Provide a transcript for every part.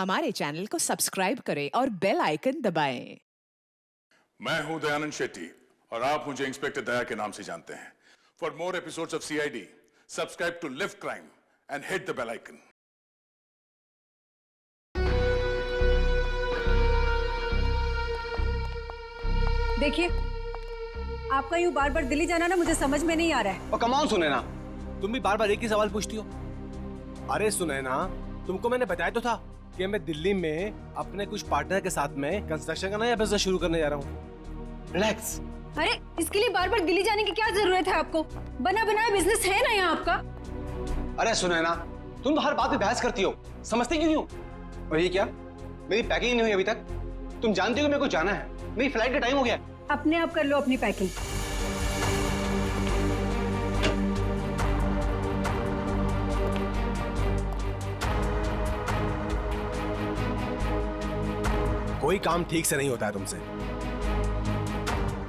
हमारे चैनल को सब्सक्राइब करें और बेल आइकन दबाएं। मैं हूं दयानंद शेट्टी और आप मुझे इंस्पेक्टर दया के नाम से जानते हैं। For more episodes of CID, subscribe to Live Crime and hit the bell icon. देखिए, आपका यूं बार बार दिल्ली जाना ना मुझे समझ में नहीं आ रहा है। और कमाल सुनैना, तुम भी बार बार एक ही सवाल पूछती हो। अरे सुनैना, तुमको मैंने बताया तो था कि मैं दिल्ली में अपने कुछ पार्टनर के साथ में कंस्ट्रक्शन का नया बिजनेस शुरू करने जा रहा हूँ। रिलैक्स। अरे इसके लिए बार बार दिल्ली जाने की क्या जरूरत है आपको? बना बनाया बिजनेस है ना यहाँ आपका। अरे सुनैना, तुम तो हर बात पे बहस करती हो, समझती क्यों नहीं हो? और ये क्या, मेरी पैकिंग नहीं हुई अभी तक? तुम जानती हो कि मेरे को जाना है, मेरी फ्लाइट का टाइम हो गया। अपने आप कर लो अपनी पैकिंग। कोई काम ठीक से नहीं होता है तुमसे।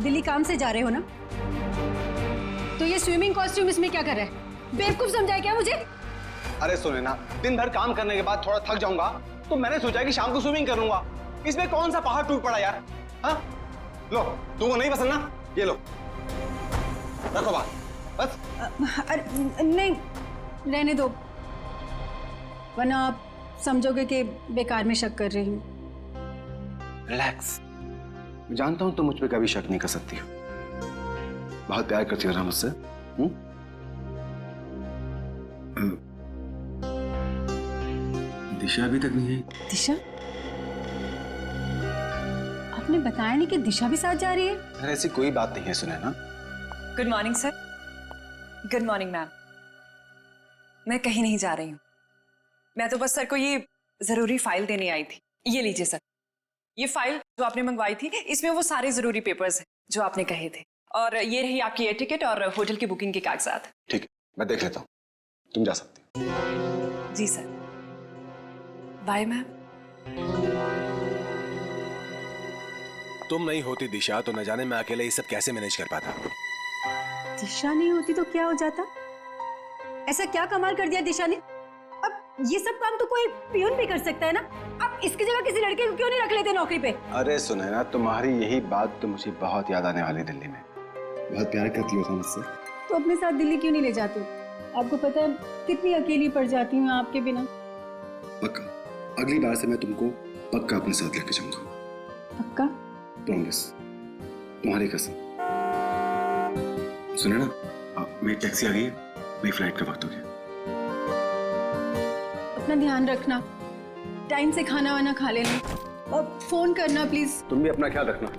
दिल्ली काम से जा रहे हो ना, तो ये स्विमिंग कॉस्ट्यूम इसमें क्या कर रहा है? बेवकूफ समझा है क्या मुझे? अरे सुनैना, दिन भर काम करने के बाद थोड़ा थक जाऊंगा तो मैंने सोचा कि शाम को स्विमिंग कर लूंगा। इसमें कौन सा पहाड़ टूट पड़ा यार? हाँ, लो, तुमको नहीं पसंद ना, ये लो, रखो बात बस। अरे नहीं, रहने दो, वरना आप समझोगे कि बेकार में शक कर रही हूँ। रिलैक्स। मैं जानता हूं तुम मुझ पे कभी शक नहीं कर सकती हो। बहुत प्यार करती हो ना मुझसे। दिशा अभी तक नहीं आई। दिशा? आपने बताया नहीं कि दिशा भी साथ जा रही है? अरे ऐसी कोई बात नहीं है Sunaina. Good morning sir. Good morning ma'am. मैं कहीं नहीं जा रही हूँ, मैं तो बस सर को ये जरूरी फाइल देने आई थी। ये लीजिए सर, ये फाइल जो आपने मंगवाई थी, इसमें वो सारे जरूरी पेपर्स हैं जो आपने कहे थे, और ये रही आपकी एयर टिकट और होटल की बुकिंग के कागजात। ठीक है, मैं देख लेता हूँ, तुम जा सकती हो। जी सर। Bye ma'am. तुम नहीं होती दिशा तो न जाने मैं अकेले ये सब कैसे मैनेज कर पाता। दिशा नहीं होती तो क्या हो जाता? ऐसा क्या कमाल कर दिया दिशा ने? अब ये सब काम तो कोई पियून भी कर सकता है ना। अब इसकी जगह किसी लड़के को क्यों नहीं रख लेते नौकरी पे? अरे सुनैना, तुम्हारी यही बात तो मुझे बहुत याद आने वाली दिल्ली में। बहुत प्यार करती हो मुझसे। तो अपने साथ दिल्ली क्यों नहीं ले जाते? आपको पता है कितनी अकेली पड़ जाती हूँ आपके बिना। पक्का, अगली बार से मैं तुमको पक्का अपने साथ लेके जाऊंगा। पक्का? प्रॉमिस, तुम्हारी कसम। सुने ना, मेरी टैक्सी आ गई है, मेरी फ्लाइट का वक्त हो गया। अपना ध्यान रखना, टाइम से खाना वाना खा लेना और फोन करना प्लीज। तुम भी अपना ख्याल रखना।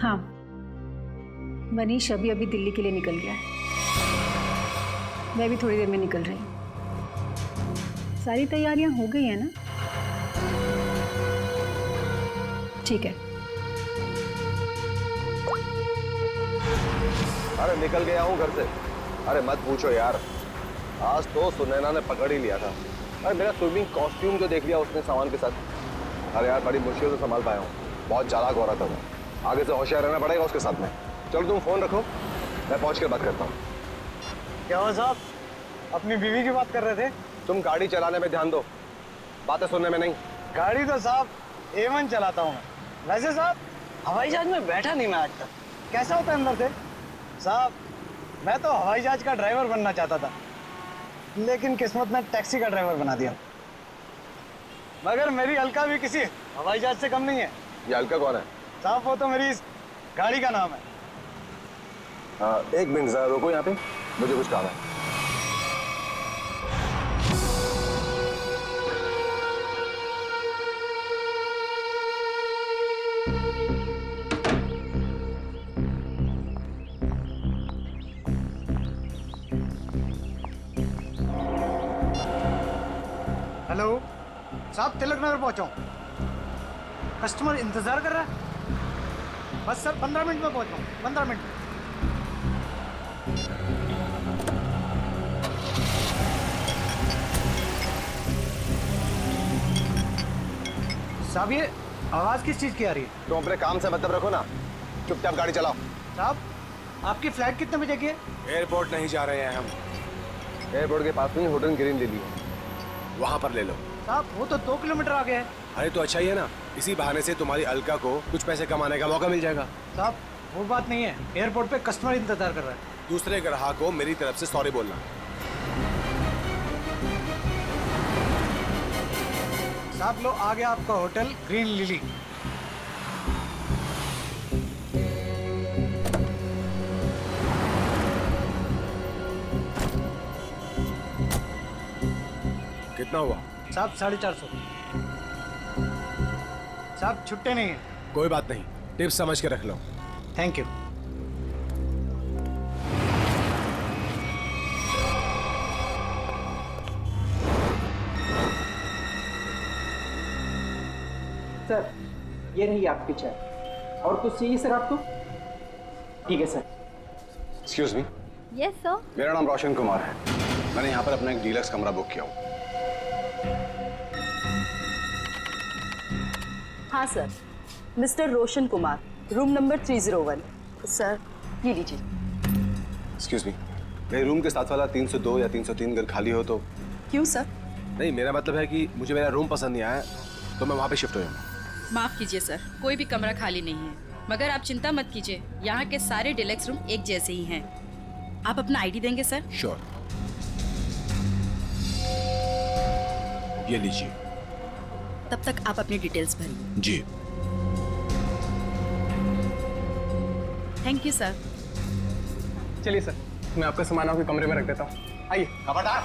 हाँ, मनीष अभी अभी दिल्ली के लिए निकल गया है। मैं भी थोड़ी देर में निकल रही हूँ। सारी तैयारियां हो गई है ना? ठीक है। अरे निकल गया हूँ घर से। अरे मत पूछो यार, आज तो सुनैना ने पकड़ ही लिया था। अरे मेरा स्विमिंग कॉस्ट्यूम जो देख लिया उसने सामान के साथ। अरे यार बड़ी मुश्किल से संभाल पाया हूँ, बहुत चालाक औरत है वो। आगे से होशियार रहना पड़ेगा उसके साथ में। चलो तुम फोन रखो, मैं पहुंच कर बात करता हूँ। क्या हुआ साहब, अपनी बीवी की बात कर रहे थे? तुम गाड़ी चलाने में ध्यान दो, बातें सुनने में नहीं। गाड़ी तो साहब A1 चलाता हूँ मैं। वैसे साहब हवाई जहाज में बैठा नहीं मैं आज तक। कैसा होता है अंदर से? साहब मैं तो हवाई जहाज का ड्राइवर बनना चाहता था, लेकिन किस्मत ने टैक्सी का ड्राइवर बना दिया। मगर मेरी अलका भी किसी हवाई जहाज से कम नहीं है। ये अलका कौन है? साहब वो तो मेरी इस गाड़ी का नाम है। एक मिनट जरा रुको यहाँ पे, मुझे कुछ काम है। हेलो, साहब तिलक नगर पहुंचा हूं। कस्टमर इंतजार कर रहा है। बस सर 15 मिनट में पहुंचा हूं, 15 मिनट में। साहब ये आवाज किस चीज की आ रही है? तुम अपने काम से मतलब रखो ना, चुपचाप गाड़ी चलाओ। साहब आपकी फ्लाइट कितने बजे की है? एयरपोर्ट नहीं जा रहे हैं हम, एयरपोर्ट के पास में होटल ग्रीन ले लियो, वहां पर ले लो। साहब वो तो 2 किलोमीटर आगे है। अरे तो अच्छा ही है ना, इसी बहाने से तुम्हारी अलका को कुछ पैसे कमाने का मौका मिल जाएगा। साहब वो बात नहीं है, एयरपोर्ट पे कस्टमर इंतजार कर रहा है। दूसरे ग्राहक को मेरी तरफ से सॉरी बोलना। साहब लो आ गया आपका होटल ग्रीन लिली। कितना हुआ? साहब 450। साहब छुट्टे नहीं है। कोई बात नहीं, टिप्स समझ के रख लो। Thank you. सर ये रही आपकी चाय, और कुछ चाहिए सर आपको? ठीक है sir. Excuse me. Yes sir. मेरा नाम रोशन कुमार है, मैंने यहाँ पर अपना एक डीलक्स कमरा बुक किया हूँ। हाँ sir, mister Roshan Kumar, room number 301। Sir ये लीजिए। एक्सक्यूज मी, मेरे रूम के साथ वाला 302 या 303 अगर खाली हो तो? क्यों सर? नहीं, मेरा मतलब है कि मुझे मेरा रूम पसंद नहीं आया तो मैं वहाँ पे शिफ्ट हो जाऊँगा। माफ कीजिए सर, कोई भी कमरा खाली नहीं है, मगर आप चिंता मत कीजिए, यहाँ के सारे डिलक्स रूम एक जैसे ही हैं। आप अपना आईडी देंगे सर? श्योर। ये लीजिए। तब तक आप अपनी डिटेल्स भरिए। जी। Thank you sir. चलिए सर, मैं आपका सामान आपके कमरे में रख देता हूँ। आइए। खबरदार,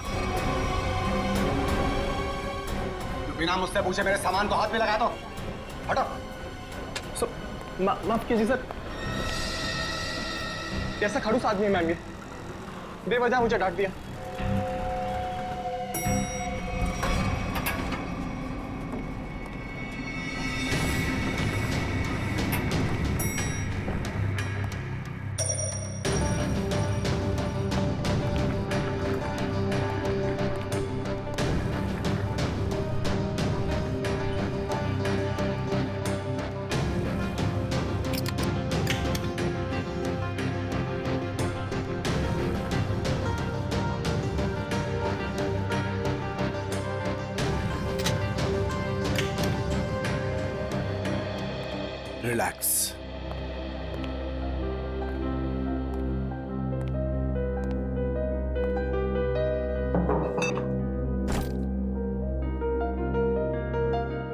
तो बिना मुझसे पूछे मेरे सामान को हाथ में लगा दो। हटो। माफ कीजिए सर, कैसा खड़ूस आदमी है मैम ये, बेवजह मुझे डांट दिया। रिलैक्स।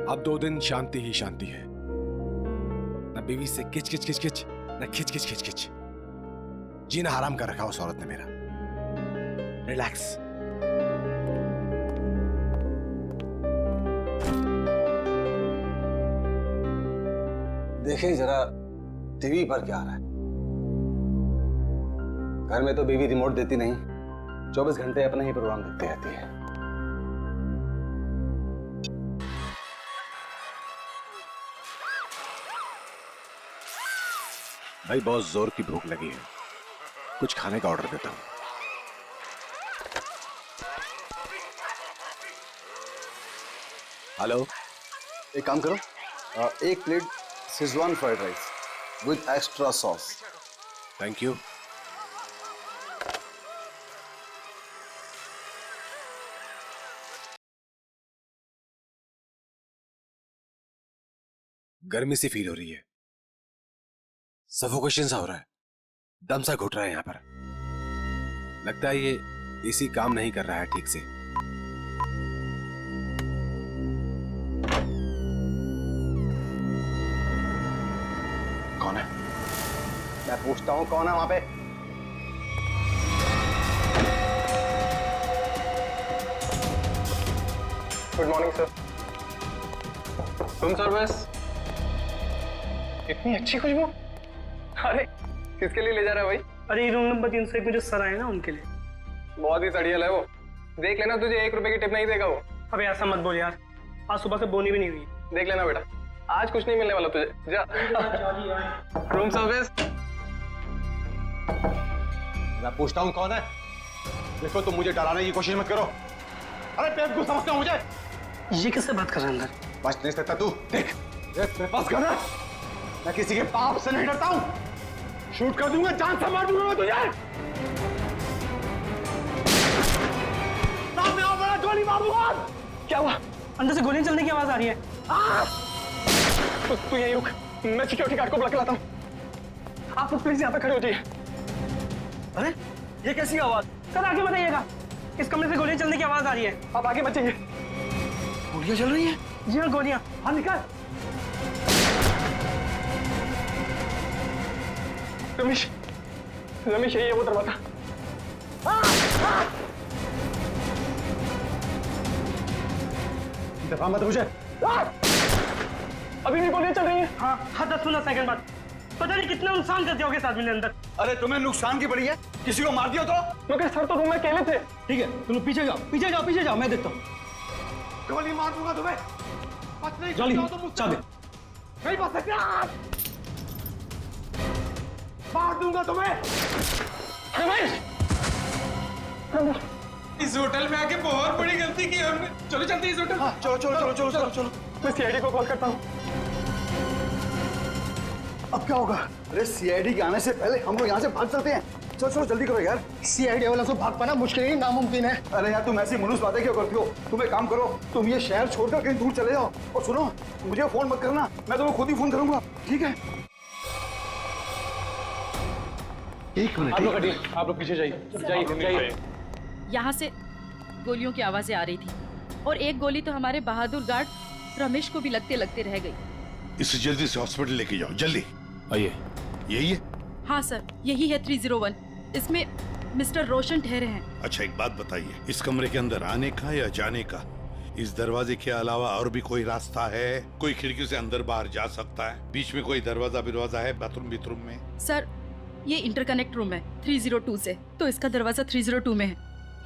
अब 2 दिन शांति ही शांति है, न बीवी से किच किच किच किच, न खिच खिच खिच खिच। जीना हराम कर रखा उस औरत ने मेरा। रिलैक्स। देखिए जरा टीवी पर क्या आ रहा है। घर में तो बीवी रिमोट देती नहीं, 24 घंटे अपना ही प्रोग्राम देखती रहती है। भाई बहुत जोर की भूख लगी है, कुछ खाने का ऑर्डर देता हूं। हेलो, एक काम करो, एक plate Schezwan fried rice with extra sauce. Thank you. गर्मी सी फील हो रही है, सफोकेशन सा हो रहा है, दम सा घुट रहा है यहां पर। लगता है ये एसी काम नहीं कर रहा है ठीक से। कौन है? मैं पूछता हूं कौन है वहां पे? Good morning sir. Room service. इतनी अच्छी खुशबू। अरे किसके लिए ले जा रहा है भाई? अरे ये रूम नंबर 301 में जो सर आए ना उनके लिए। बहुत ही सड़ियल है वो, देख लेना तुझे 1 रुपए की टिप नहीं देगा वो। अबे ऐसा मत बोल यार, आज सुबह से बोनी भी नहीं हुई। देख लेना बेटा, आज कुछ नहीं मिलने वाला तुझे। जा रूम सर्विस। मैं पूछता हूँ कौन है? देखो तुम मुझे डराने की कोशिश मत करो। अरे बेवकूफ समझते हो मुझे? ये किससे बात कर रहा है अंदर? बच नहीं सकता तू। देख मेरे पास गन है, मैं किसी के बाप से नहीं डरता हूँ। शूट कर दूंगा, जान से मार दूंगा मैं तुझे। सामने आओ, बड़ा गोली मार दूंगा। क्या हुआ? अंदर से गोलियां चलने की आवाज आ रही है। तू यहीं रुक, मैं सिक्योरिटी गार्ड को बुला के लाता हूँ। आप लोग प्लीज यहाँ पे खड़े हो जाइए। अरे ये कैसी आवाज? सर आगे बताइएगा, इस कमरे से गोलियां चलने की आवाज आ रही है। आप आगे मत जाइए। गोलियां चल रही हैं? जी हाँ गोलियां। हाँ निकाल। रमेश, रमेश यही है वो दरवाजा। दबा मत मुझे। अभी भी गोलियां चल रही हैं। हाँ 10-15 सेकंड बाद। पता नहीं कितना नुकसान कर दिया होगा इस आदमी ने अंदर। अरे तुम्हें नुकसान की पड़ी है? किसी को मार दिया तो? मगर सर तो रूम में अकेले थे। ठीक है तुम पीछे जाओ, पीछे जाओ, पीछे जाओ, मैं देखता हूँ। गोली मार दूंगा तुम्हें। बच नहीं जॉली, सकते हो तुम। चाबी। नहीं बच सकते आप। मार दूंगा तुम्हें। रमेश, इस होटल में आके बहुत बड़ी गलती की हमने। चलो चलते इस होटल। चलो चलो चलो चलो चलो चलो। मैं सीआईडी को कॉल करता हूँ। अब क्या होगा? अरे सीआईडी के आने से पहले हम लोग यहाँ से भाग चलते हैं। चलो चलो जल्दी करो यार। सीआईडी वाला तो भाग पाना मुश्किल ही नामुमकिन है। अरे यार तुम ऐसी मनुष्य बातें क्यों करती हो? तुम एक काम करो, तुम ये शहर छोड़कर कहीं दूर चले जाओ। और सुनो, मुझे फोन मत करना, मैं तुम्हें खुद ही फोन करूंगा, ठीक है? एक मिनट, आप लोग पीछे जाइए। यहाँ से गोलियों की आवाजें आ रही थी और एक गोली तो हमारे बहादुर गार्ड रमेश को भी लगते लगते रह गई। इसे जल्दी से हॉस्पिटल लेके जाओ, जल्दी। आइए। यही है? हाँ सर, यही है 301। इसमें मिस्टर रोशन ठहरे हैं। अच्छा एक बात बताइए, इस कमरे के अंदर आने का या जाने का इस दरवाजे के अलावा और भी कोई रास्ता है? कोई खिड़की से अंदर बाहर जा सकता है? बीच में कोई दरवाजा है बाथरूम में? सर ये इंटरकनेक्ट रूम है 302 से, तो इसका दरवाजा 302 में है।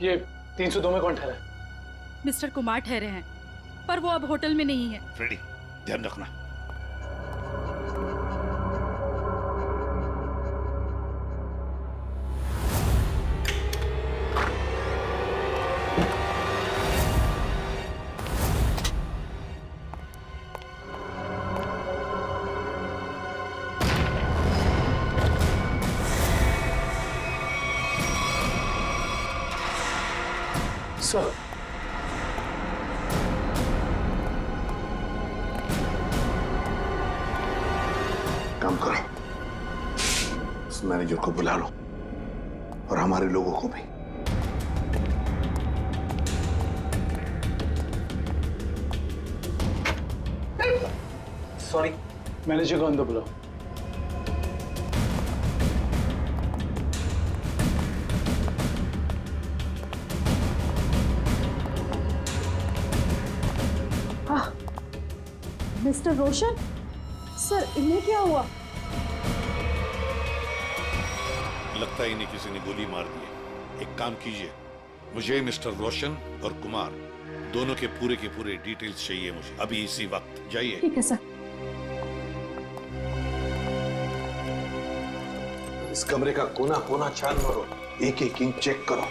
ये 302 में कौन ठहरा है? मिस्टर कुमार ठहरे हैं, पर वो अब होटल में नहीं है। फ्रेडी, ध्यान रखना। सर काम करो, उस मैनेजर को बुला लो और हमारे लोगों को भी। सॉरी, मैनेजर को अंदर बुलाओ। मिस्टर रोशन, सर इन्हें क्या हुआ? लगता है इन्हें किसी ने गोली मार दी है। एक काम कीजिए, मुझे मिस्टर रोशन और कुमार दोनों के पूरे डिटेल्स चाहिए मुझे अभी इसी वक्त। जाइए। ठीक है सर। इस कमरे का कोना कोना छान मारो, एक एक इंच चेक करो।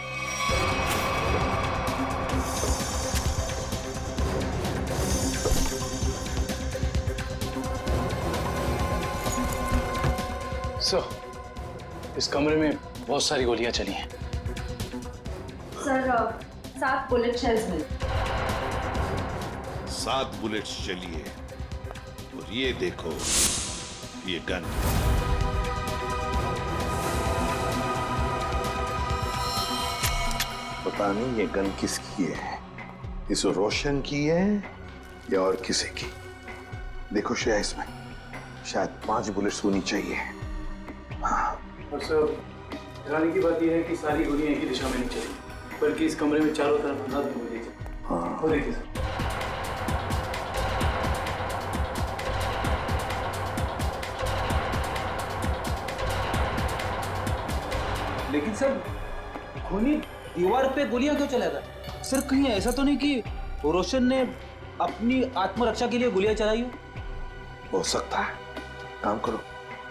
सर इस कमरे में बहुत सारी गोलियां चली हैं। सर 7 बुलेट शेल्स मिले। 7 बुलेट्स चली है। और ये देखो, ये गन। पता नहीं ये गन किसकी है, इस रोशन की है या और किसी की। देखो श्रेया, इसमें शायद 5 बुलेट्स होनी चाहिए। हाँ। और सर हैरानी की बात यह है कि सारी गोलियां एक ही दिशा में नहीं चली, बल्कि इस कमरे में चारों तरफ अंधाधुंध गोलियां चली। हाँ। वो देखिए सर। लेकिन सर खूनी दीवार पे गोलियां क्यों चलाता? सर कहीं ऐसा तो नहीं कि रोशन ने अपनी आत्मरक्षा के लिए गोलियां चलाई हो सकता है। काम करो,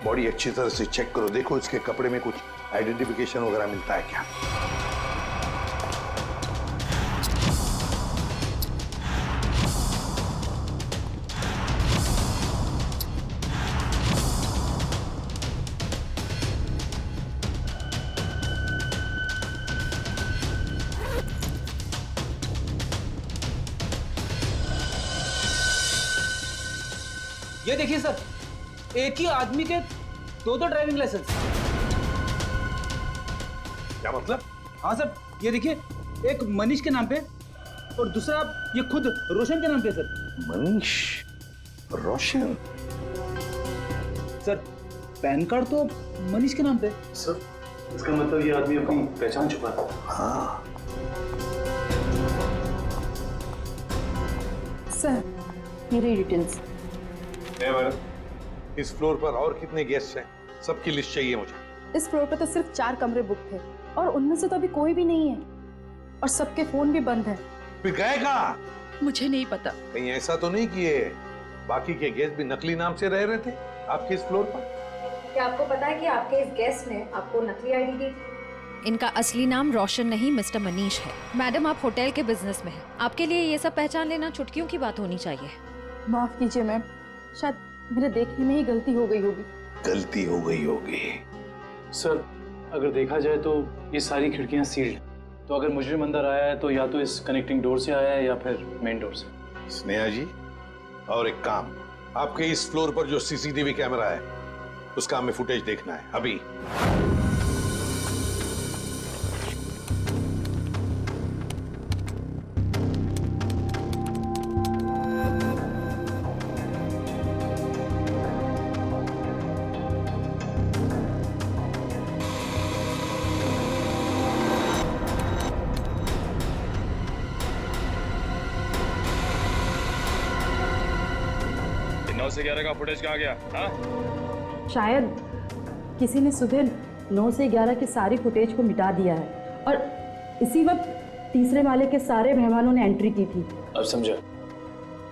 बॉडी अच्छी तरह से चेक करो, देखो इसके कपड़े में कुछ आइडेंटिफिकेशन वगैरह मिलता है क्या। ये देखिए सर, एक ही आदमी के दो ड्राइविंग लाइसेंस। क्या मतलब? हाँ सर, ये देखिए, एक मनीष के नाम पे और दूसरा ये खुद रोशन के नाम पे सर। मनीष, रोशन? सर पैन कार्ड तो मनीष के नाम पे। सर इसका मतलब ये आदमी अपनी पहचान चुका था। हाँ। सर मेरी डिटेल्स। मैडम, इस फ्लोर पर और कितने गेस्ट हैं? सबकी लिस्ट चाहिए मुझे। इस फ्लोर पे तो सिर्फ 4 कमरे बुक थे और उनमें से तो अभी कोई भी नहीं है और सबके फोन भी बंद है। फिर गए कहाँ? मुझे नहीं पता। कहीं ऐसा तो नहीं किए बाकी के गेस्ट भी नकली नाम से रह रहे थे आपके इस फ्लोर पर? क्या आपको पता है कि आपके इस गेस्ट ने आपको नकली आईडी दी? इनका असली नाम रोशन नहीं मिस्टर मनीष है। मैडम, आप होटल के बिजनेस में हैं, आपके लिए ये सब पहचान लेना चुटकियों की बात होनी चाहिए। माफ कीजिए मैम, शायद मेरे देखने में ही गलती हो गई होगी। गलती हो गई होगी। सर अगर देखा जाए तो ये सारी खिड़कियां सील्ड हैं, तो अगर मुजरिम अंदर आया है तो या तो इस कनेक्टिंग डोर से आया है या फिर मेन डोर से। स्नेहा जी, और एक काम, आपके इस फ्लोर पर जो सीसीटीवी कैमरा है उसका हमें फुटेज देखना है अभी। से 11 का फुटेज कहाँ गया? हाँ? शायद किसी ने सुबह 9 से 11 की सारी फुटेज को मिटा दिया है और इसी वक्त तीसरे माले के सारे मेहमानों ने एंट्री की थी। अब समझा।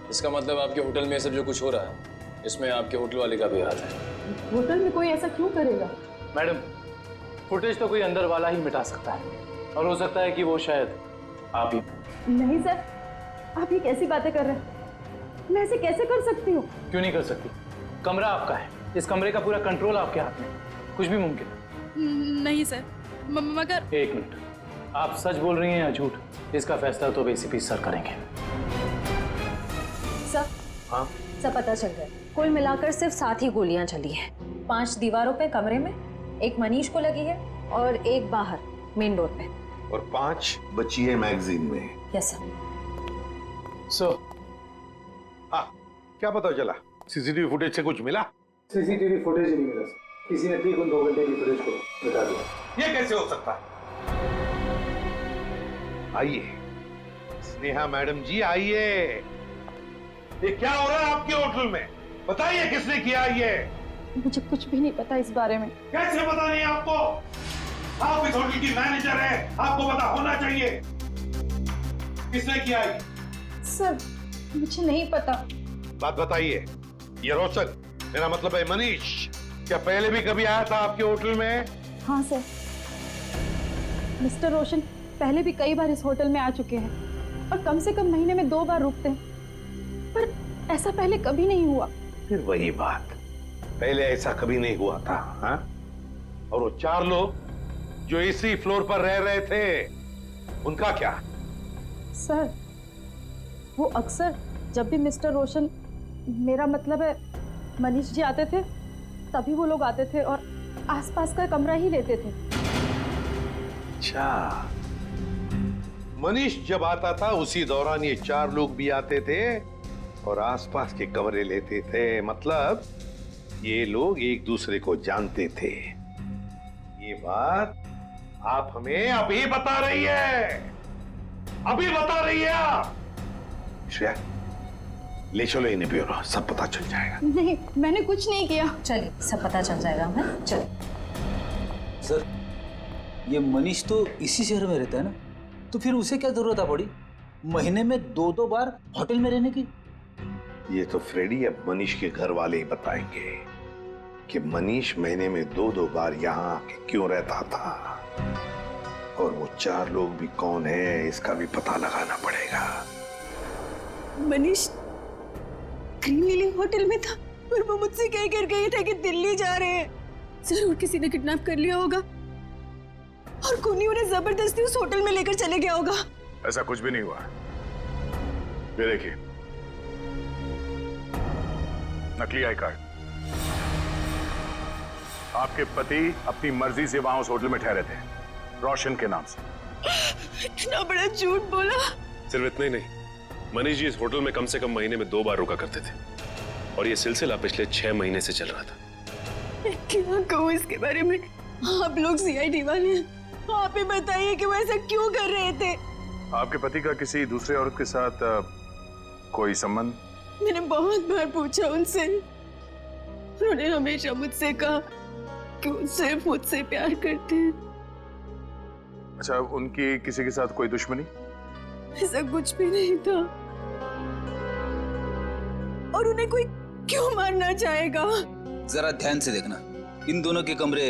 इसका मतलब आपके होटल में सब जो कुछ हो रहा है इसमें आपके होटल वाले का भी हाथ है। होटल में कोई ऐसा क्यों करेगा? मैडम, फुटेज तो कोई अंदर वाला ही मिटा सकता है और हो सकता है कि वो शायद आप ही। नहीं सर, आप ये कैसी बातें कर रहे हैं? मैं ऐसे कैसे कर सकती हूँ? क्यों नहीं कर सकती? कमरा आपका है, इस कमरे का पूरा कंट्रोल आपके हाथ में, कुछ भी मुमकिन है। नहीं सर, मगर। एक मिनट, आप सच बोल रही हैं या झूठ? इसका फैसला तो एसीपी सर करेंगे। सर, हाँ? सब पता चल गया। कुल मिलाकर सिर्फ 7 ही गोलियां चली हैं। 5 दीवारों पे कमरे में, एक मनीष को लगी है और एक बाहर मेन डोर पे, और 5 बची है मैगजीन में। Yes sir. सो हाँ, क्या पता चला? सीसीटीवी फुटेज से कुछ मिला? सीसीटीवी फुटेज नहीं मिला सर, किसी ने ठीक उन 2 घंटे की फुटेज को मिटा दिया। ये कैसे हो सकता? आइए स्नेहा मैडम जी, आइए। ये क्या हो रहा है आपके होटल में? बताइए किसने किया ये? मुझे कुछ भी नहीं पता इस बारे में। कैसे पता नहीं आपको? आप इस होटल की मैनेजर है, आपको पता होना चाहिए। किसने किया ये? सर मुझे नहीं पता। बात बताइए। ये रोशन, मेरा मतलब है मनीष, क्या पहले भी कभी आया था आपके होटल में? हाँ सर, मिस्टर रोशन पहले भी कई बार इस होटल में आ चुके हैं और कम से कम महीने में 2 बार रुकते हैं, पर ऐसा पहले कभी नहीं हुआ। फिर वही बात, पहले ऐसा कभी नहीं हुआ था। हाँ? और वो 4 लोग जो इसी फ्लोर पर रह रहे थे, उनका क्या? सर वो अक्सर जब भी मिस्टर रोशन, मेरा मतलब है मनीष जी आते थे, तभी वो लोग आते थे और आसपास का कमरा ही लेते थे। अच्छा, मनीष जब आता था उसी दौरान ये 4 लोग भी आते थे और आसपास के कमरे लेते थे। मतलब ये लोग एक दूसरे को जानते थे। ये बात आप हमें अभी बता रही है, अभी बता रही है आप। श्रेया, ले चलो इन्हें ब्यूरो, सब पता चल जाएगा। नहीं, मैंने कुछ नहीं किया। चलिए, सब पता चल जाएगा हमें। चलिए। सर ये मनीष तो इसी शहर में रहता है ना, तो फिर उसे क्या जरूरत है पड़ी? महीने में 2-2 बार होटल में रहने की? ये तो फ्रेडी अब मनीष के घर वाले ही बताएंगे कि मनीष महीने में 2-2 बार यहाँ आके क्यों रहता था, और वो 4 लोग भी कौन है इसका भी पता लगाना पड़ेगा। मनीष ग्रीन लिली होटल में था और वो मुझसे कह कर गए थे कि दिल्ली जा रहे हैं। जरूर किसी ने किडनैप कर लिया होगा और कोनी उन्हें जबरदस्ती उस होटल में लेकर चले गया होगा। ऐसा कुछ भी नहीं हुआ। ये देखिए, नकली आई कार्ड। आपके पति अपनी मर्जी से वहां उस होटल में ठहरे थे, रोशन के नाम से। इतना बड़ा झूठ बोला। सिर्फ इतना ही नहीं, मनीष जी इस होटल में कम से कम महीने में 2 बार रुका करते थे और ये सिलसिला पिछले 6 महीने से चल रहा था। मैं क्या कहूँ इसके बारे में? आप लोग सीआईडी वाले हैं, आप ही बताइए कि वो ऐसा क्यों कर रहे थे। आपके पति का किसी दूसरे औरत के साथ कोई संबंध? मैंने बहुत बार पूछा उनसे, उन्होंने हमेशा मुझसे कहा कि वो सिर्फ मुझसे प्यार करते हैं। अच्छा, उनकी किसी के साथ कोई दुश्मनी? ऐसा कुछ भी नहीं था। और उन्हें कोई क्यों मारना चाहेगा? जरा ध्यान से देखना, इन दोनों के कमरे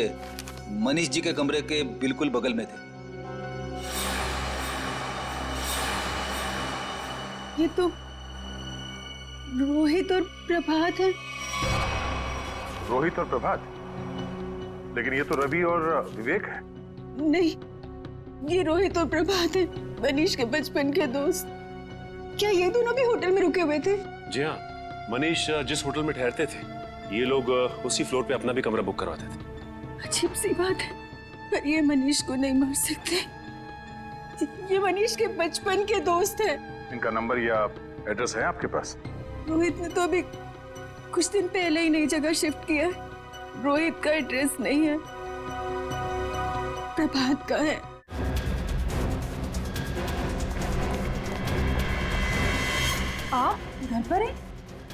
मनीष जी के कमरे के बिल्कुल बगल में थे। ये तो रोहित और प्रभात है। रोहित और प्रभात? लेकिन ये तो रवि और विवेक है। नहीं, ये रोहित और प्रभात है, मनीष के बचपन के दोस्त। क्या ये दोनों भी होटल में रुके हुए थे? जी हाँ, मनीष जिस होटल में ठहरते थे ये लोग उसी फ्लोर पे अपना भी कमरा बुक करवाते थे। अजीब सी बात है, पर ये मनीष को नहीं मार सकते। ये मनीष के बचपन के दोस्त है। इनका नंबर या एड्रेस है आपके पास? रोहित ने तो अभी कुछ दिन पहले ही नई जगह शिफ्ट किया है। रोहित का एड्रेस नहीं है, प्रभात का है। आप घर पर हैं?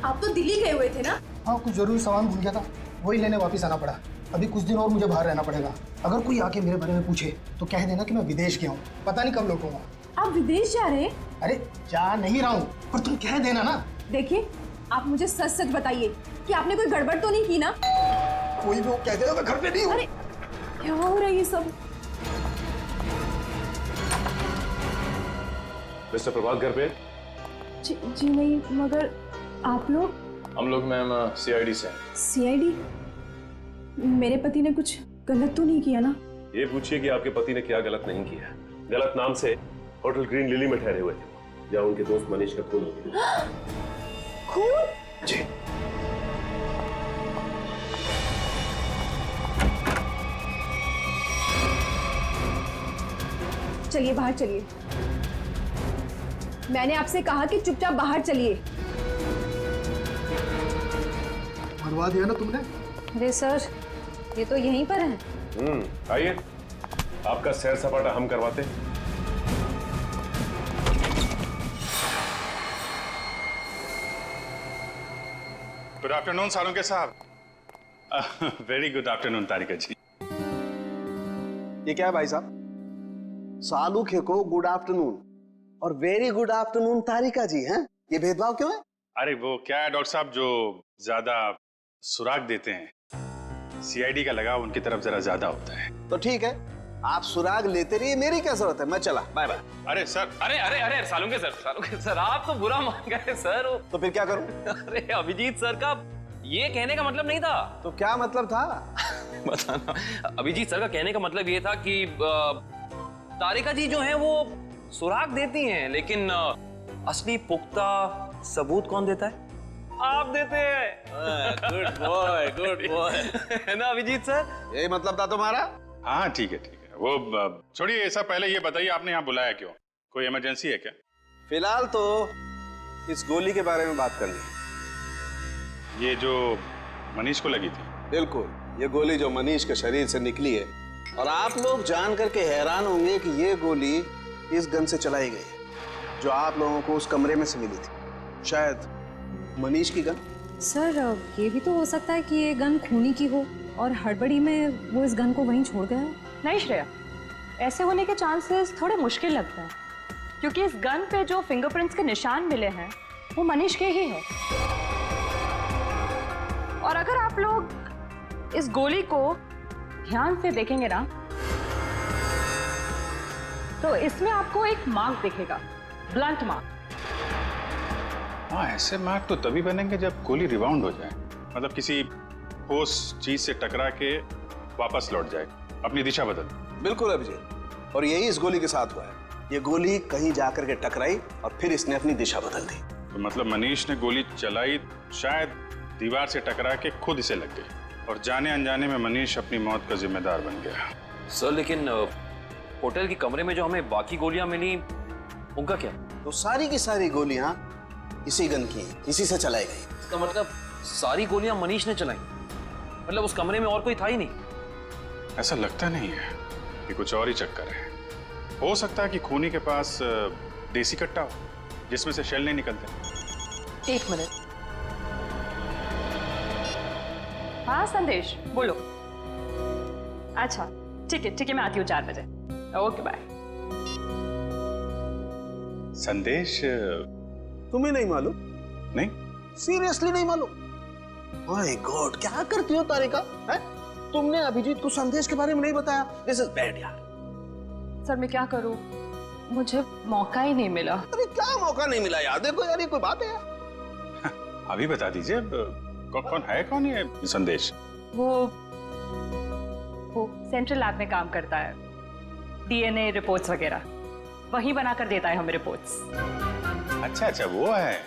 आप तो दिल्ली गए हुए थे ना? हाँ, कुछ जरूरी सामान भूल गया था, वही लेने वापस आना पड़ा। अभी कुछ दिन और मुझे बाहर रहना पड़ेगा। अगर कोई आके मेरे बारे में पूछे तो कह देना कि मैं विदेश गया हूँ, पता नहीं कब लौटूंगा। आप विदेश जा रहे हैं? अरे जा नहीं रहा हूँ, पर तुम कह देना ना। देखिए, आप मुझे सच सच बताइए कि आपने कोई गड़बड़ तो नहीं की ना? कोई भी वो कह देगा मैं घर पे नहीं हूँ। अरे क्या हो रहा है ये सब? मिस्टर प्रभात घर पे? जी नहीं, मगर आप लोग? हम लोग मैम सीआईडी से हैं। सीआईडी? मेरे पति ने कुछ गलत तो नहीं किया ना? ये पूछिए कि आपके पति ने क्या गलत नहीं किया। गलत नाम से होटल ग्रीन लिली में ठहरे हुए थे, जहाँ उनके दोस्त मनीष का खून हो गया। खून? जी। चलिए बाहर चलिए। मैंने आपसे कहा कि चुपचाप बाहर चलिए। मरवा दिया ना तुमने? अरे सर, ये तो यहीं पर है। आइए, आपका सैर सपाटा हम करवाते। गुड आफ्टरनून सालुंके साहब। वेरी गुड आफ्टरनून तारिका जी। ये क्या है भाई साहब? सालुखे को गुड आफ्टरनून और वेरी गुड आफ्टरनून तारिका जी हैं? ये भेदभाव क्यों है? अरे वो क्या है डॉक्टर साहब, जो ज्यादा सुराग देते हैं, सीआईडी का लगाव उनकी तरफ जरा ज्यादा होता है। तो ठीक है, आप सुराग लेते रहिए, मेरी क्या जरूरत है, मैं चला, बाय बाय। अरे सर, अरे अरे अरे सालुंके सर आप तो बुरा मान गए सर। तो फिर क्या करूं? अरे अभिजीत सर का ये कहने का मतलब नहीं था। तो क्या मतलब था? बताना। अभिजीत सर का कहने का मतलब ये था कि तारिका जी जो हैं वो सुराग देती हैं, लेकिन असली पुख्ता सबूत कौन देता है? आप देते हैं। Good boy, good boy. है ना अभिजीत सर? यही मतलब था तुम्हारा? हाँ ठीक है ठीक है। वो छोड़िए ये सब, पहले ये बताइए आपने यहाँ बुलाया क्यों? कोई इमरजेंसी है क्या? फिलहाल तो इस गोली के बारे में बात करनी है। ये जो मनीष को लगी थी? बिल्कुल, ये गोली जो मनीष के शरीर से निकली है, और आप लोग जान करके हैरान होंगे कि ये गोली इस गन से चलाई गई है जो आप लोगों को उस कमरे में से मिली थी। शायद मनीष की गन। सर, ये भी तो हो सकता है कि ये गन खूनी की हो और हड़बड़ी में वो इस गन को वहीं छोड़ गया हो। नहीं श्रेया, ऐसे होने के चांसेस थोड़े मुश्किल लगता है। क्योंकि इस गन पे जो फिंगरप्रिंट्स के निशान मिले हैं वो मनीष के ही हैं। और अगर आप लोग इस गोली को ध्यान से देखेंगे ना तो इसमें आपको एक मार्क दिखेगा, ब्लंट मार्क। हाँ, ऐसे मार्क तो तभी बनेंगे जब गोली रिबाउंड हो जाए, मतलब किसी ठोस चीज से टकरा के वापस लौट जाए, अपनी दिशा बदल। बिल्कुल अभिजीत, और यही इस गोली के साथ हुआ है। ये गोली कहीं जाकर के टकराई और फिर इसने अपनी दिशा बदल दी। तो मतलब मनीष ने गोली चलाई, शायद दीवार से टकरा के खुद इसे लग गई और जाने अनजाने में मनीष अपनी मौत का जिम्मेदार बन गया। सर लेकिन होटल के कमरे में जो हमें बाकी गोलियां मिली उनका क्या? तो सारी की सारी गोलियां इसी गन की, इसी से चलाई गई। इसका मतलब सारी गोलियां मनीष ने चलाई, मतलब उस कमरे में और कोई था ही नहीं? ऐसा लगता नहीं है, कि कुछ और ही चक्कर है। हो सकता है कि खूनी के पास देसी कट्टा हो जिसमें से शेल नहीं निकलते। एक मिनट। हाँ संदेश, बोलो। अच्छा ठीक है, मैं आती हूँ 4 बजे। Okay bye. संदेश तुम्हें नहीं मालूम? नहीं, सीरियसली नहीं मालूम? माय गॉड, क्या करती हो तारिका? है? तुमने अभिजीत को संदेश के बारे में नहीं बताया। दिस इज बैड यार। सर मैं क्या करूं, मुझे मौका ही नहीं मिला। अरे क्या मौका नहीं मिला यार? देखो यार, ये कोई बात है यार? अभी बता दीजिए, कौन ये संदेश? वो सेंट्रल लैब में काम करता है, डीएनए रिपोर्ट्स वगैरह वही बनाकर देता है हमें रिपोर्ट्स। अच्छा वो है।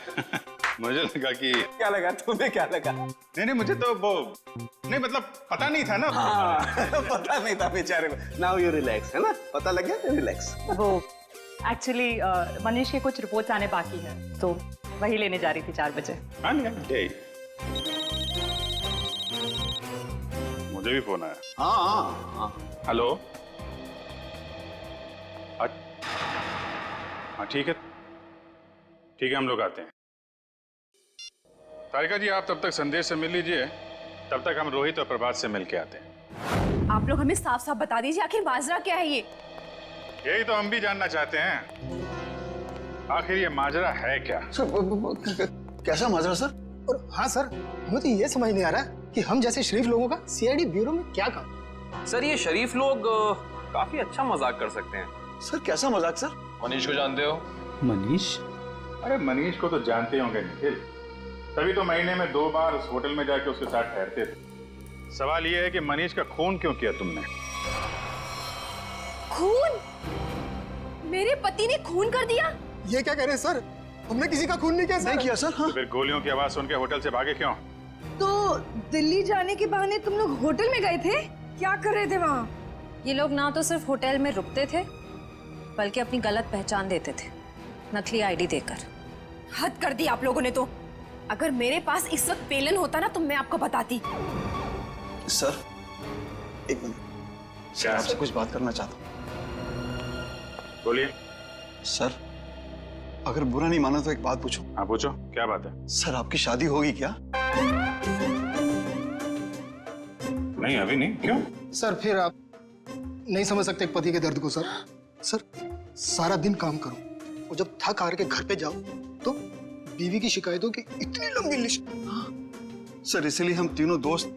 मुझे लगा कि क्या लगा तुम्हें? क्या लगा? नहीं मुझे तो वो नहीं, मतलब पता नहीं था ना। हाँ, पता नहीं था बेचारे को। नाउ यू रिलैक्स, है ना? पता लग गया तो रिलैक्स। वो एक्चुअली मनीष के कुछ रिपोर्ट्स आने बाकी है तो वही लेने जा रही थी 4 बजे। हाँ मुझे भी फोन आया। हाँ। हेलो। हाँ ठीक है, हम लोग आते हैं। तारिका जी, आप तब तक संदेश से मिल लीजिए, तब तक हम रोहित और प्रभात से मिल के आते हैं। आप लोग हमें साफ साफ बता दीजिए, आखिर माजरा क्या है ये? यही तो हम भी जानना चाहते हैं, आखिर ये माजरा है क्या? कैसा माजरा सर? और हाँ सर, हमें तो ये समझ नहीं आ रहा कि हम जैसे शरीफ लोगों का सीआईडी ब्यूरो में क्या काम। सर ये शरीफ लोग काफी अच्छा मजाक कर सकते हैं। सर कैसा मजाक सर? मनीष को जानते हो? मनीष? अरे मनीष को तो जानते होंगे निखिल, तभी तो महीने में 2 बार उस होटल में जाके उसके साथ ठहरते थे। सवाल ये है कि मनीष का खून क्यों किया तुमने? खून? मेरे पति ने खून कर दिया? ये क्या कह रहे हैं सर? हमने किसी का खून नहीं किया सर। नहीं किया सर। हाँ। तो फिर गोलियों की आवाज सुन के होटल से भागे क्यों? तो दिल्ली जाने के बहाने तुम लोग होटल में गए थे? क्या कर रहे थे वहाँ? ये लोग ना तो सिर्फ होटल में रुकते थे बल्कि अपनी गलत पहचान देते थे, नकली आईडी देकर। हद कर दी आप लोगों ने तो। अगर मेरे पास इस वक्त पेलन होता ना तो मैं आपको बताती। सर एक मिनट, सर आपसे कुछ बात करना चाहता हूँ। बोलिए। सर अगर बुरा नहीं माना तो एक बात पूछूं? हाँ पूछो, क्या बात है? सर आपकी शादी होगी क्या? नहीं अभी नहीं। क्यों? सर फिर आप नहीं समझ सकते एक पति के दर्द को। सर सारा दिन काम करो और जब थक हार के घर पे जाओ तो बीवी की शिकायतों की इतनी लंबी लिस्ट। सर इसीलिए हम तीनों दोस्त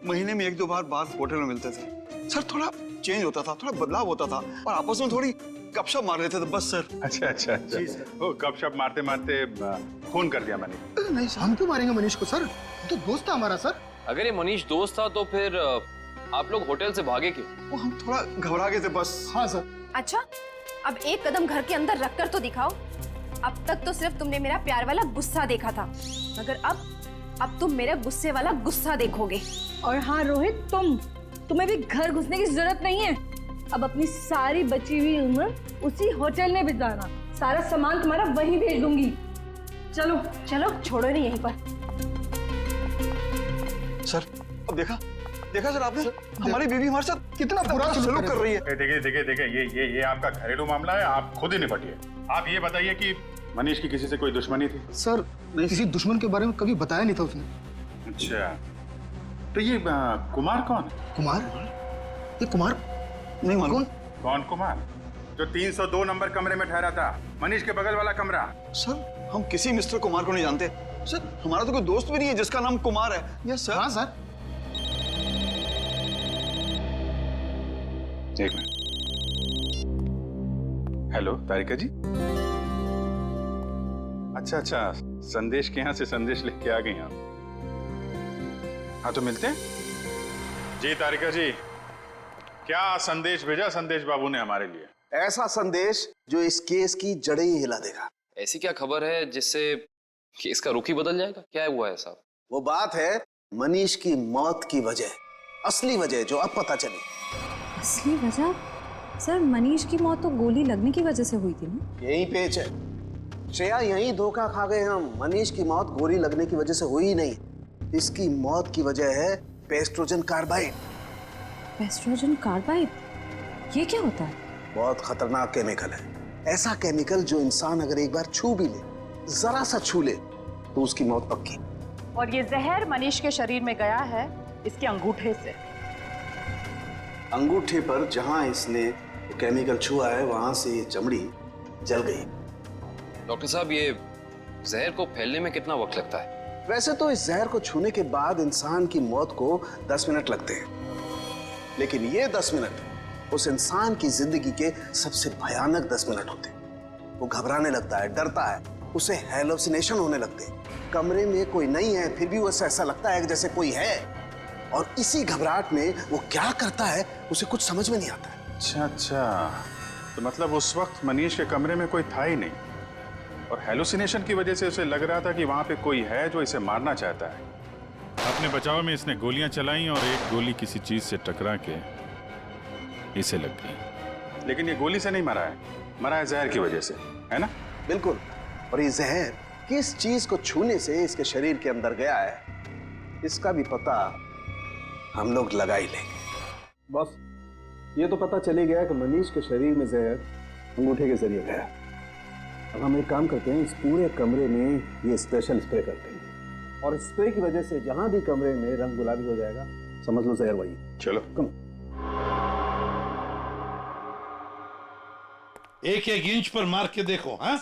महीने में 1-2 बार होटल में मिलते थे। सर थोड़ा चेंज होता था, थोड़ा बदलाव होता था और आपस में थोड़ी गपशप मार लेते थे बस सर। अच्छा। जी सर। वो गपशप मारते मारते खून कर दिया मैंने। नहीं सर, हम क्यों मारेंगे मनीष को सर? तो दोस्त था हमारा सर। अगर ये मनीष दोस्त था तो फिर आप लोग होटल से भागे क्यों? वो हम थोड़ा घबरा गए थे बस। हाँ सर। अच्छा, अब एक कदम घर के अंदर रखकर तो दिखाओ। अब तक तो सिर्फ तुमने मेरा प्यार वाला गुस्सा देखा था, मगर अब तुम मेरा गुस्से वाला गुस्सा देखोगे। और हाँ रोहित, तुम्हें भी घर घुसने की जरूरत नहीं है। अब अपनी सारी बची हुई उम्र उसी होटल में बिताना। सारा सामान तुम्हारा वहीं भेज दूंगी। चलो छोड़ो नहीं यहीं पर। सर अब देखा सर आपने? हमारी बीवी हमारे साथ कितना बुरा सलूक कर रही है। देखिए ये आपका घरेलू मामला है, आप खुद ही निपटिए। आप ये बताइए कि मनीष की किसी से कोई दुश्मनी थी? सर किसी दुश्मन के बारे में कभी बताया नहीं था उसने। अच्छा, तो ये कुमार कौन है? कुमार? ये कुमार नहीं मालूम। कौन कुमार? जो 302 नंबर कमरे में ठहरा था, मनीष के बगल वाला कमरा। सर हम किसी मिस्टर कुमार को नहीं जानते। सर हमारा तो कोई दोस्त भी नहीं है जिसका नाम कुमार है। Yes sir. हाँ सर। एक मिनट। हेलो तारिका जी। अच्छा, संदेश के यहाँ से संदेश लिख के आ गई आप। हाँ तो मिलते हैं। जी तारिका जी, क्या संदेश भेजा संदेश बाबू ने हमारे लिए? ऐसा संदेश जो इस केस की जड़ें ही हिला देगा। ऐसी क्या खबर है जिससे केस का रुख ही बदल जाएगा? क्या हुआ है साहब? वो बात है मनीष की मौत की वजह, असली वजह जो अब पता चली। असली वजह? सर मनीष की मौत तो गोली लगने की वजह से हुई थी ना? यही पेच है श्रेया, यही धोखा खा गए हम। मनीष की मौत गोली लगने की वजह से हुई ही नहीं, इसकी मौत की वजह है पेस्ट्रोजन कार्बाइड। पेस्ट्रोजन कार्बाइड? ये क्या होता है? बहुत खतरनाक केमिकल है। ऐसा केमिकल जो इंसान अगर एक बार छू भी ले, जरा सा छू ले, तो उसकी मौत पक्की। और ये जहर मनीष के शरीर में गया है इसके अंगूठे से। अंगूठे पर जहां इसने केमिकल छुआ है वहां से ये चमड़ी जल गई। डॉक्टर साहब, ये जहर को फैलने में कितना वक्त लगता है? वैसे तो इस जहर को छूने के बाद इंसान की मौत को 10 मिनट लगते हैं, लेकिन ये 10 मिनट उस इंसान की जिंदगी के सबसे भयानक 10 मिनट होते हैं। वो घबराने लगता है, डरता है, उसे हैलुसिनेशन होने लगते हैं। कमरे में कोई नहीं है फिर भी उसे ऐसा लगता है जैसे कोई है, और इसी घबराहट में वो क्या करता है उसे कुछ समझ में नहीं आता। अच्छा, तो मतलब उस वक्त मनीष के कमरे में कोई था ही नहीं, और हेलुसिनेशन की वजह से उसे लग रहा था कि वहां पे कोई है जो इसे मारना चाहता है। अपने बचाव में इसने गोलियां चलाई और एक गोली किसी चीज से टकरा के इसे लग गई। लेकिन ये गोली से नहीं मरा है, मरा है जहर की वजह से, है ना? बिल्कुल। और ये जहर किस चीज को छूने से इसके शरीर के अंदर गया है, इसका भी पता हम लोग लगा ही लेंगे। बस ये तो पता चली गया कि मनीष के शरीर में जहर अंगूठे के जरिए गया। अब हम एक काम करते हैं, इस पूरे कमरे में ये स्पेशल स्प्रे करते हैं, और स्प्रे की वजह से जहां भी कमरे में रंग गुलाबी हो जाएगा, समझ लो जहर वही। चलो कम। एक इंच पर मार के देखो। हाँ,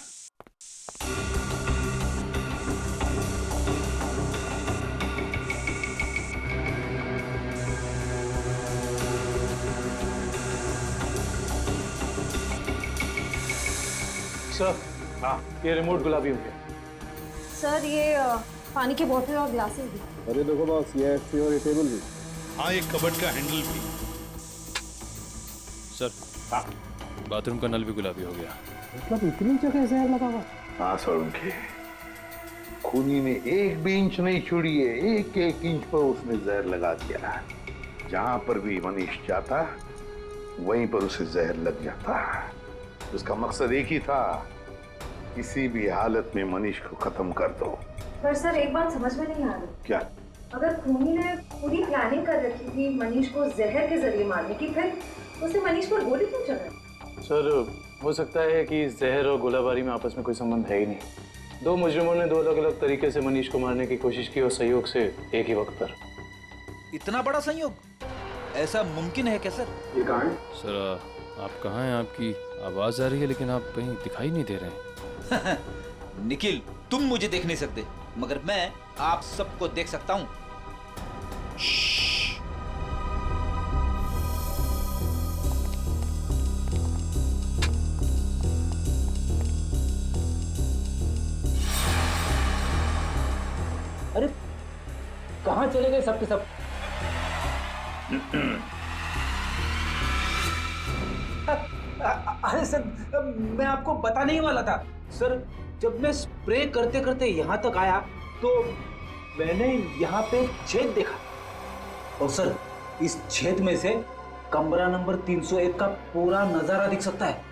सर, हाँ, ये रिमोट गुलाबी हो गया। सर ये पानी की बोतल और ग्लासेस भी। अरे देखो बॉस, ये और ये टेबल भी। हाँ, एक कबर्ड का हैंडल भी। सर, हाँ, बाथरूम का नल भी गुलाबी हो गया। मतलब इतनी जगह जहर लगा हुआ? हाँ सर, उनके खूनी ने एक भी इंच नहीं छोड़ी है, एक एक इंच पर उसने जहर लगा दिया। जहां पर भी मनीष जाता वहीं पर उसे जहर लग जाता। उसका मकसद एक ही था, किसी भी हालत में मनीष को खत्म कर दो। पर सर एक बात समझ में नहीं आ रही। क्या? अगर खूनी ने पूरी प्लानिंग कर रखी थी मनीष को जहर के जरिए मारने की, फिर उसे मनीष पर गोली क्यों चलाई? सर, हो सकता है कि जहर और गोलाबारी में आपस में कोई संबंध है ही नहीं। दो मुजरिमों ने दो अलग अलग तरीके से मनीष को मारने की कोशिश की, और सहयोग से एक ही वक्त पर। इतना बड़ा संयोग ऐसा मुमकिन है क्या सर? ये कहाँ है? सर, आप कहाँ हैं? आपकी आवाज आ रही है लेकिन आप कहीं दिखाई नहीं दे रहे हैं। निखिल, तुम मुझे देख नहीं सकते, मगर मैं आप सबको देख सकता हूँ। अरे कहाँ चले गए सब के सब? अरे सर, मैं आपको बताने ही वाला था। सर, जब मैं स्प्रे करते करते यहाँ तक आया तो मैंने यहाँ पे छेद देखा, और सर इस छेद में से कमरा नंबर 301 का पूरा नजारा दिख सकता है।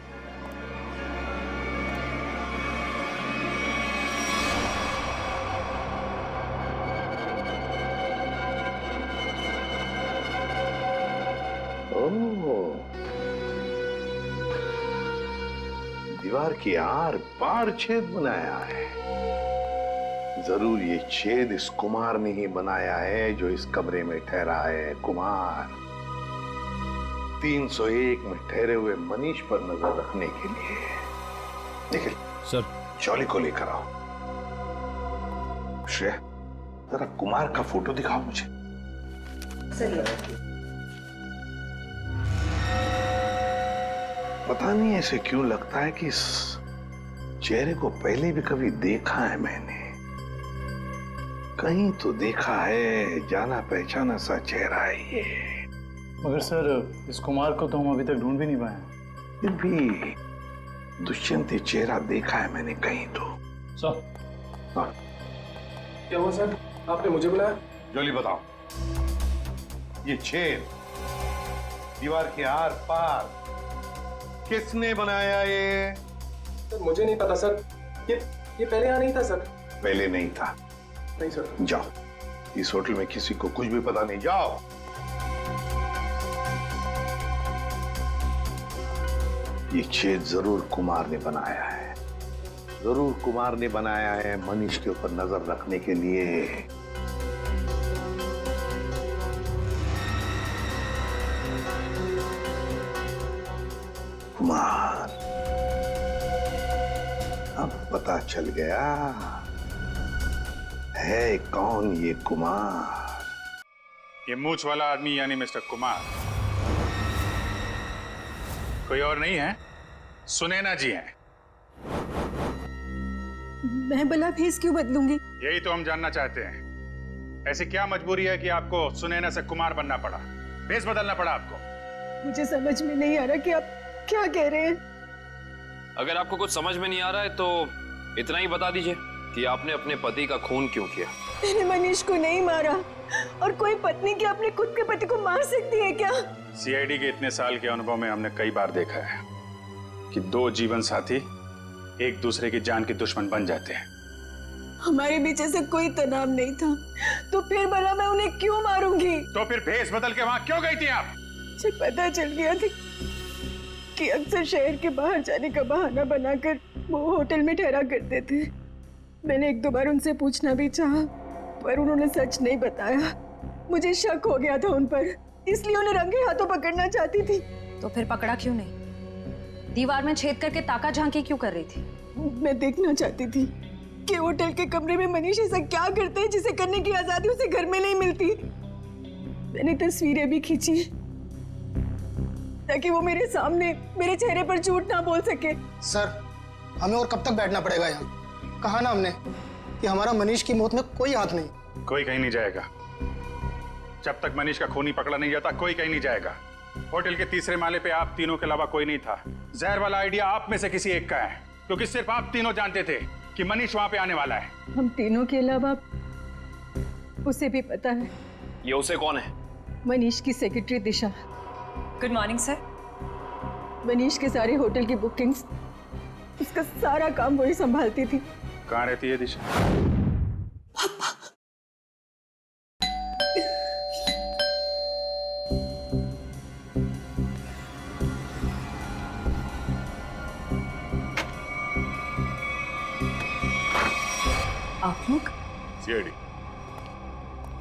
दीवार की आर पार छेद बनाया है। जरूर ये छेद इस कुमार ने ही बनाया है जो इस कमरे में ठहरा है। कुमार, 301 में ठहरे हुए मनीष पर नजर रखने के लिए निखिल सर जॉली को लेकर आओ। श्रेया जरा कुमार का फोटो दिखाओ मुझे। पता नहीं ऐसे क्यों लगता है कि इस चेहरे को पहले भी कभी देखा है मैंने, कहीं तो देखा है, जाना पहचाना सा चेहरा है ये। मगर सर इस कुमार को तो हम अभी तक ढूंढ भी नहीं पाए। फिर भी दुष्यंत ये चेहरा देखा है मैंने कहीं तो। सर क्या हुआ सर, आपने मुझे बुलाया? जॉली बताओ, ये छेद दीवार के आर पार किसने बनाया ये? सर मुझे नहीं पता सर, ये पहले यहाँ नहीं था सर। पहले नहीं था? नहीं सर। जाओ, इस होटल में किसी को कुछ भी पता नहीं, जाओ। ये छेद जरूर कुमार ने बनाया है, जरूर कुमार ने बनाया है मनीष के ऊपर नजर रखने के लिए। कुमार, अब पता चल गया है कौन ये कुमार। ये मूछ वाला आदमी यानी मिस्टर कुमार कोई और नहीं है, सुनैना जी हैं। मैं भला फेस क्यों बदलूंगी? यही तो हम जानना चाहते हैं, ऐसी क्या मजबूरी है कि आपको सुनैना से कुमार बनना पड़ा, भेष बदलना पड़ा आपको? मुझे समझ में नहीं आ रहा कि आप क्या कह रहे हैं। अगर आपको कुछ समझ में नहीं आ रहा है तो इतना ही बता दीजिए कि आपने अपने पति का खून क्यों किया। मैंने मनीष को नहीं मारा, और कोई पत्नी क्या अपने खुद के पति को मार सकती है क्या? सीआईडी के इतने साल के अनुभव में हमने कई बार देखा है कि दो जीवन साथी एक दूसरे की जान के दुश्मन बन जाते हैं। हमारे बीच ऐसा कोई तनाव नहीं था, तो फिर भला मैं उन्हें क्यों मारूंगी? तो फिर भेष बदल के वहां क्यों गई थी आप? मुझे पता चल गया था कि अक्सर शहर के बाहर जाने का बहाना बनाकर वो होटल में ठहरा करते थे। मैंने एक दो बार उनसे पूछना भी चाहा, पर उन्होंने सच नहीं बताया। मुझे शक हो गया था उन पर, इसलिए उन्हें रंगे हाथों पकड़ना चाहती थी। तो फिर पकड़ा क्यों नहीं? दीवार में छेद करके ताका झांकी क्यों कर रही थी? मैं देखना चाहती थी कि होटल के कमरे में मनीष ऐसा क्या करते हैं जिसे करने की आजादी उसे घर में नहीं मिलती। मैंने तस्वीरें भी खींची ताकि वो मेरे सामने मेरे चेहरे पर झूठ ना बोल सके। सर, हमें और कब तक बैठना पड़ेगा यहाँ? कहा ना हमने कि हमारा मनीष की मौत में कोई हाथ नहीं। कोई कहीं नहीं जाएगा, जब तक मनीष का खूनी पकड़ा नहीं जाता कोई कहीं नहीं जाएगा। होटल के तीसरे माले पे आप तीनों के अलावा कोई नहीं था। जहर वाला आइडिया आप में से किसी एक का है, क्योंकि सिर्फ आप तीनों जानते थे कि मनीष वहां पे आने वाला है। हम तीनों के अलावा उसे भी पता है। ये उसे कौन है? मनीष की secretary Disha. Good morning sir. Manish के सारे होटल की बुकिंग्स, उसका सारा काम वही संभालती थी। कहाँ रहती है दिशा? आप लोग? सीआईडी।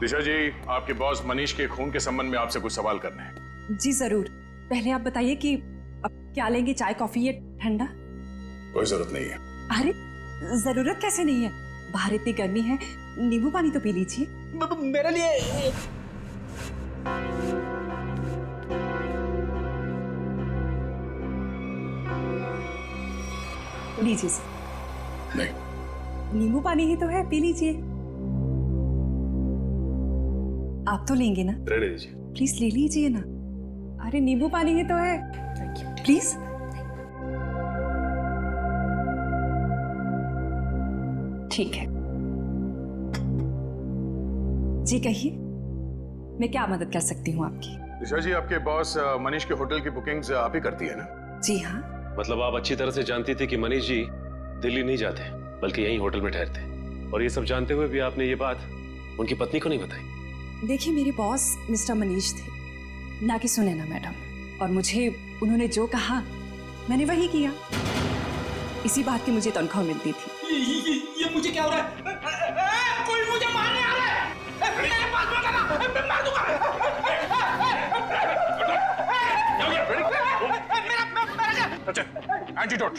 दिशा जी, आपके बॉस मनीष के खून के संबंध में आपसे कुछ सवाल करने हैं। जी जरूर। पहले आप बताइए कि अब क्या लेंगे, चाय कॉफी या ठंडा? कोई जरूरत नहीं है। अरे जरूरत कैसे नहीं है, बाहर इतनी गर्मी है, नींबू पानी तो पी लीजिए। मेरे लिए लीजिए सर। नहीं, नींबू पानी ही तो है, पी लीजिए। आप तो लेंगे ना? रहने दीजिए। प्लीज ले लीजिए ना। अरे नींबू पानी ही तो है, प्लीज। ठीक है जी, कहिए मैं क्या मदद कर सकती हूँ आपकी? दिशा जी, आपके बॉस मनीष के होटल की बुकिंग्स आप ही करती है ना? जी हाँ। मतलब आप अच्छी तरह से जानती थी कि मनीष जी दिल्ली नहीं जाते बल्कि यहीं होटल में ठहरते, और ये सब जानते हुए भी आपने ये बात उनकी पत्नी को नहीं बताई? देखिए, मेरे बॉस मिस्टर मनीष थे, ना कि सुनैना मैडम, और मुझे उन्होंने जो कहा मैंने वही किया। इसी बात की मुझे तनख्वाह मिलती थी। ये मुझे क्या हो रहा है? कोई मुझे मारने आ रहा है! मेरे पास मत आना, मैं मार दूंगा। एंटीडोट।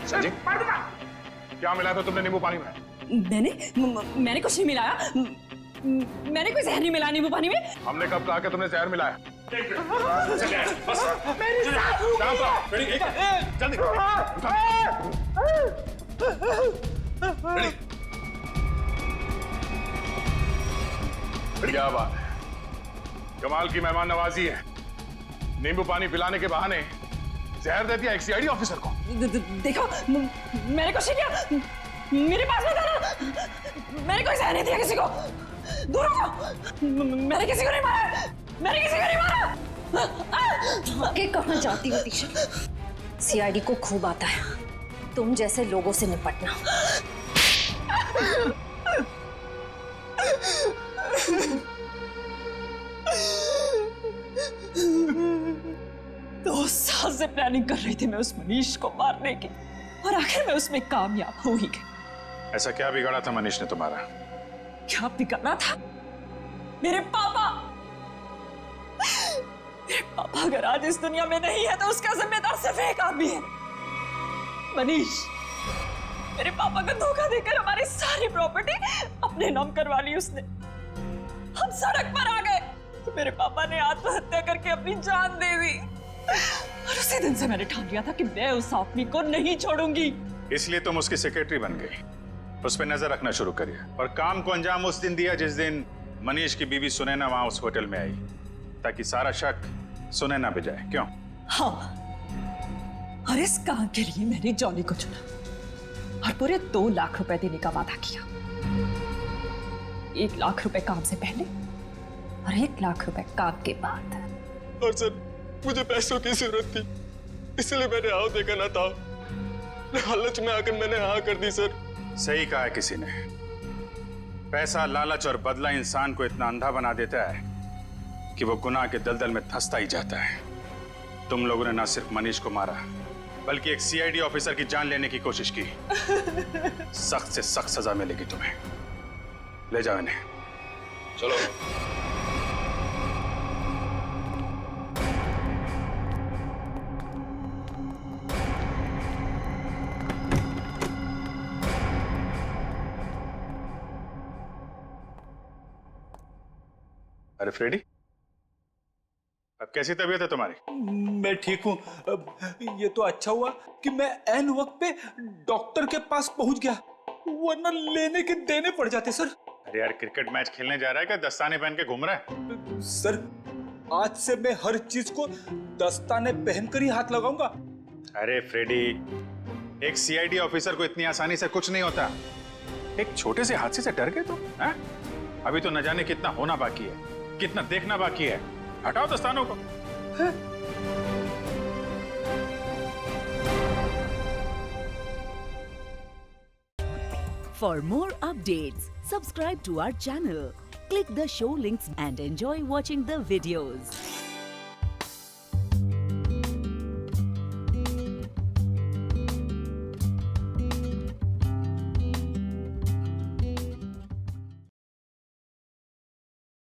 संजय, क्या मिला था तुमने नींबू पानी में? मैंने कुछ नहीं मिलाया। मैंने कोई जहर नहीं मिलाया नींबू पानी में। हमने कब कहा कि तुमने जहर मिलाया? क्या बात है, कमाल की मेहमान नवाजी है। नींबू पानी पिलाने के बहाने जहर दे दिया एक सीआईडी ऑफिसर को। देखो, मैंने कुछ नहीं किया। मेरे पास में था ना, मैंने कोई जहर नहीं दिया किसी को। दूर हो जाओ। मैंने किसी को नहीं मारा। मैंने किसी को नहीं मारा। आगे कहाँ जाती हो दिशा? सीआईडी को खूब आता है तुम जैसे लोगों से निपटना। 2 साल से प्लानिंग कर रही थी मैं उस मनीष को मारने की, और आखिर में उसमें कामयाब हो ही गई। ऐसा क्या बिगाड़ा था मनीष ने तुम्हारा? क्या बिगाड़ा था? मेरे पापा अगर आज इस दुनिया में नहीं है तो उसका जिम्मेदार सिर्फ एक आदमी है, मनीष। मेरे पापा को धोखा देकर हमारी सारी प्रॉपर्टी अपने नाम करवा ली उसने। हम सड़क पर आ गए तो मेरे पापा ने आत्महत्या करके अपनी जान दे दी, और उसी दिन से मैंने ठान लिया था कि मैं उस आदमी को नहीं छोड़ूंगी। इसलिए तुम उसकी सेक्रेटरी बन गई, उस पर नजर रखना शुरू करिए, और काम को अंजाम उस दिन दिया जिस दिन मनीष की बीवी सुनैना वहां उस होटल में आई, ताकि सारा शक सुनैना पे जाए। क्यों? हाँ, और इस काम के लिए मैंने जॉली को चुना और पूरे 2 लाख रुपए देने का वादा किया। 1 लाख रुपए काम से पहले और 1 लाख रुपए काम के बाद। और सर, मुझे पैसों की जरूरत थी, इसलिए मैंने हाँ देखा ना था। लालच में आकर मैंने हाँ कर दी सर। सही कहा है किसी ने, पैसा, लालच और बदला इंसान को इतना अंधा बना देता है कि वो गुनाह के दलदल में धंसता ही जाता है। तुम लोगों ने ना सिर्फ मनीष को मारा, बल्कि एक सीआईडी ऑफिसर की जान लेने की कोशिश की। सख्त से सख्त सजा मिलेगी तुम्हें। ले जाओ इन्हें। चलो। अरे फ्रेडी, अब कैसी तबीयत है तुम्हारी? मैं ठीक हूँ। ये तो अच्छा हुआ कि मैं ऐन वक्त पे डॉक्टर के पास पहुंच गया, वरना लेने के देने पड़ जाते सर। अरे यार, क्रिकेट मैच खेलने जा रहा है क्या दस्ताने पहन के घूम रहा है? सर, आज से मैं हर चीज को दस्ताने पहनकर ही हाथ लगाऊंगा। अरे फ्रेडी, एक सीआईडी ऑफिसर को इतनी आसानी से कुछ नहीं होता। एक छोटे से हादसे से डर गए तुम? हैं? अभी तो न जाने कितना होना बाकी है, कितना देखना बाकी है। हटाओ दस्तानों को। For more updates, subscribe to our channel, click the show links and enjoy watching the videos.